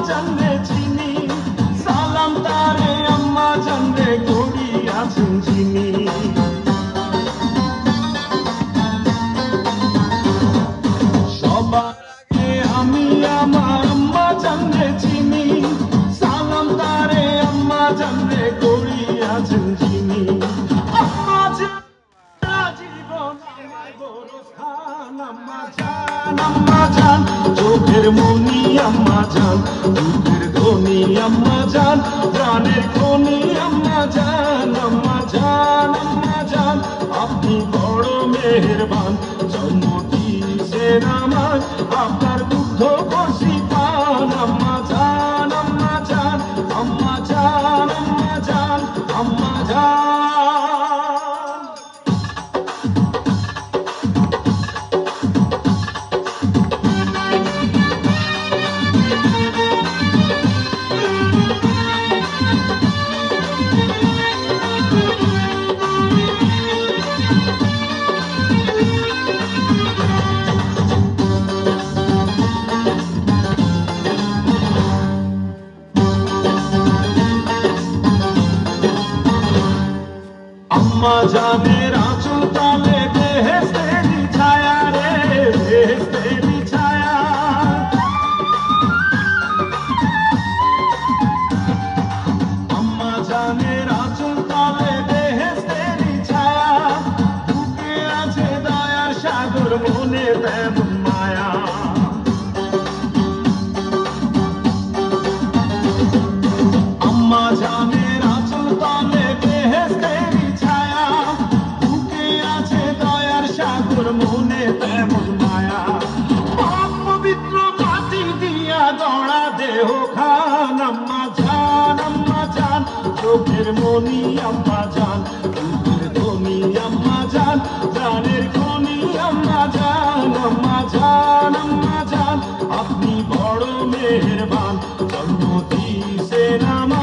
জানরে চিনি, সালাম তারে আম্মা জানরে করিয়াছেন যিনি। সবার আগে আমি আমার আম্মা জানরে চিনি, সালাম তারে আম্মা জানরে করিয়াছেন যিনি। আম্মা জান জীবন আমার বড় স্থান, আম্মা জান, আম্মা জান চোখের মনি, আম্মা জান দুধের ধনী, আম্মা জান প্রাণের খনি, আম্মা জান, আম্মা জান, আম্মা জান আপনি বড় মেহেরবান, জন্ম দিয়েছেন আমার আপনার দুগ্ধ বসি পান। আম্মা জান, আম্মা জান, আম্মা জান, আম্মা জান, আম্মা জান। আম্মা জানের আঁচল তলে বেহেশতেরি ছায়া রে, বেহেশতেরি ছায়া। আম্মা জানের আঁচল তলে বেহেশতেরি ছায়া, বুকে আছে দয়ার সাগর মনে তেমন মায়া। আম্মা জানের আঁচল তলে বেহেশতেরি ছায়া, বুকে আছে দয়ার সাগর মনে তেমন মায়া। পাপ পবিত্র মাটি দিয়া গড়া দেহ খান, আম্মা জান, আম্মা জান চোখের মনি, আম্মা জান দুধের ধনী, আম্মা জান প্রাণের খনি, আম্মা জান, আম্মা জান, আম্মা জান আপনি বড় মেহেরবান, জন্ম দিয়েছেন আমার